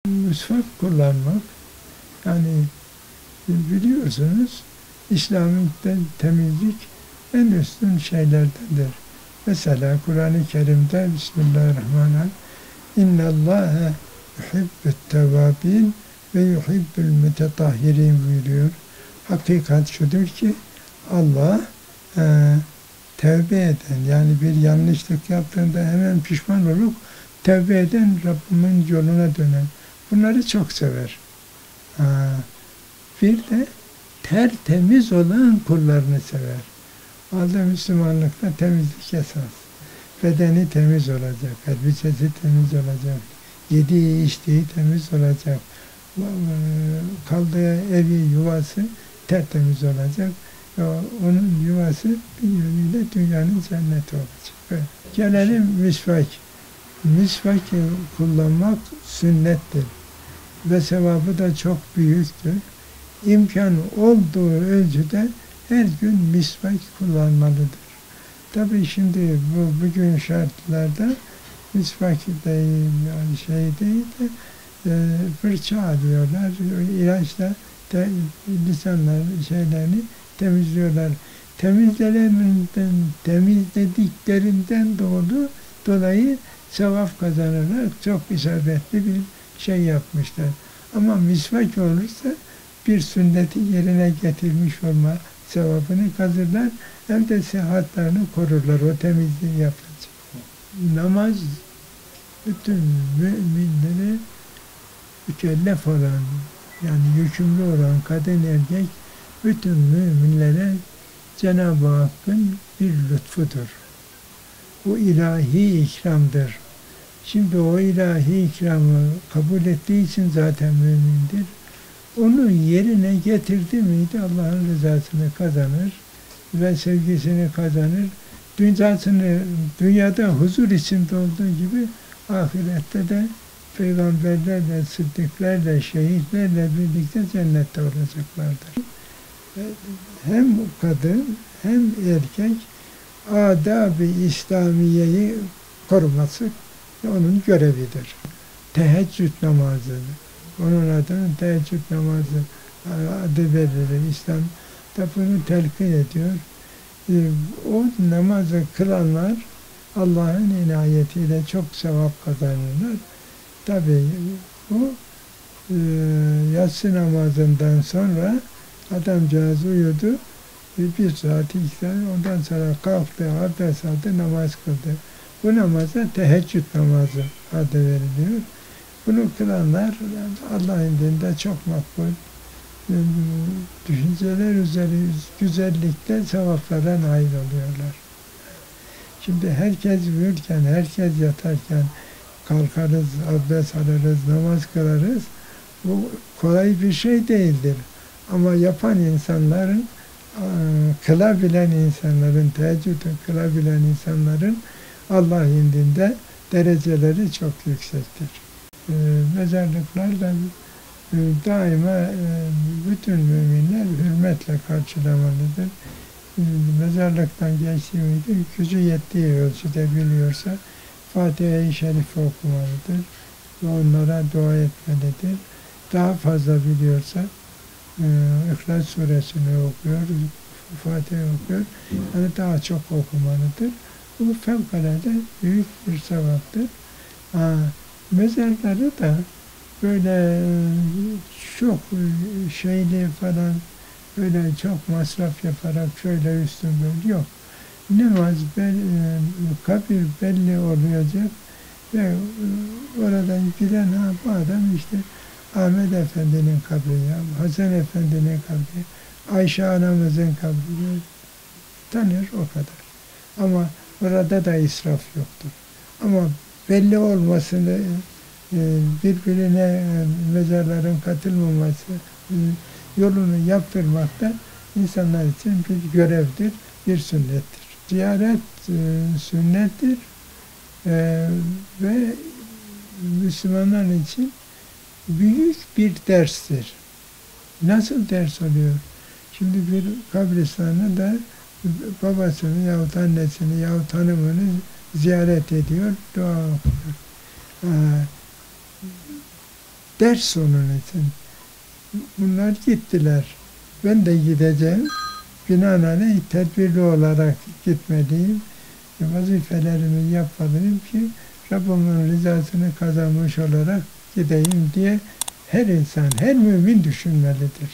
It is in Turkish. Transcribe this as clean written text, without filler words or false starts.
Misvak kullanmak, yani biliyorsunuz İslam'ın temizlik en üstün şeylerdendir. Mesela Kur'an-ı Kerim'de Bismillahirrahmanirrahim İnne Allâhe yuhibbü't tevâbîn ve yuhibbül mütetahhirîn buyuruyor. Hakikat şudur ki Allah tevbe eden, yani bir yanlışlık yaptığında hemen pişman olup tevbe eden, Rabbimin yoluna dönen, bunları çok sever. Bir de tertemiz olan kullarını sever. Aldı Müslümanlıkta temizlik esas. Bedeni temiz olacak, elbisesi temiz olacak, yediği içtiği temiz olacak, kaldığı evi, yuvası tertemiz olacak. Onun yuvası bir yönüyle dünyanın cenneti olacak. Böyle. Gelelim misvak. Misvak kullanmak sünnettir ve sevabı da çok büyüktür. İmkan olduğu ölçüde her gün misvak kullanmalıdır. Tabii şimdi bugün şartlarda misvak değil, yani şey değil de fırça alıyorlar, ilaçla lisanlar şeylerini temizliyorlar. Temizlediklerinden dolayı sevap kazanırlar. Çok isabetli bir şey yapmışlar. Ama misvak olursa bir sünneti yerine getirmiş olma sevabını kazanırlar. Hem de sıhhatlerini korurlar. O temizliği yapınca. Namaz bütün müminleri mükellef olan, yani yükümlü olan kadın erkek bütün müminlere Cenab-ı Hakk'ın bir lütfudur. O ilahi ikramdır. Şimdi o ilahi ikramı kabul ettiği için zaten mümindir. Onu yerine getirdi miydi Allah'ın rızasını kazanır ve sevgisini kazanır. Dünyada huzur içinde olduğu gibi ahirette de peygamberlerle, sıddıklarla, şehitlerle birlikte cennette olacaklardır. Hem kadın hem erkek adab-ı İslamiye'yi koruması onun görevidir. Teheccüd namazı, onun adına teheccüd namazı adı verilir. İslam da bunu telkin ediyor. O namazı kılanlar Allah'ın inayetiyle çok sevap kazanırlar. Tabii bu yatsı namazından sonra adamcağız uyudu. Bir saat, 2 saat, ondan sonra kalktı, abdest aldı, namaz kıldı. Bu namaza teheccüd namazı adı veriliyor. Bunu kılanlar Allah'ın indinde çok makbul düşünceler üzeri güzellikte sevaplara nail oluyorlar. Şimdi herkes uyurken, herkes yatarken kalkarız, abdest alırız, namaz kılarız. Bu kolay bir şey değildir. Ama yapan insanların, kılabilen insanların, teheccüdü kılabilen insanların Allah indinde dereceleri çok yüksektir. Mezarlıklarda daima bütün müminler hürmetle karşılamalıdır. Mezarlıktan geçtiği miydi, gücü yettiği ölçüde biliyorsa Fatiha-i Şerife okumalıdır ve onlara dua etmelidir. Daha fazla biliyorsa İhlas Suresini okuyor, Fatiha okuyor, yani daha çok okumalıdır. Bu fevkalade büyük bir sevaptır. Mezarları da böyle çok şeyli falan, böyle çok masraf yaparak şöyle üstün böyle yok. Namaz, kabir belli olacak ve oradan giren bu adam işte Ahmet Efendi'nin kabri, Hasan Efendi'nin kabri, Ayşe anamızın kabri tanır o kadar. Ama orada da israf yoktur. Ama belli olmasını, birbirine mezarların katılmaması yolunu yaptırmak da insanlar için bir görevdir, bir sünnettir. Ziyaret sünnettir ve Müslümanlar için büyük bir derstir. Nasıl ders oluyor? Şimdi bir kabristanı da babasını yahut annesini yahut hanımını ziyaret ediyor, dua okuyor. ders onun için. Bunlar gittiler. Ben de gideceğim. Binaenaleyh tedbirli olarak gitmeliyim. Vazifelerimi yapmalıyım ki Rabbimin rızasını kazanmış olarak gideyim diye her insan, her mümin düşünmelidir.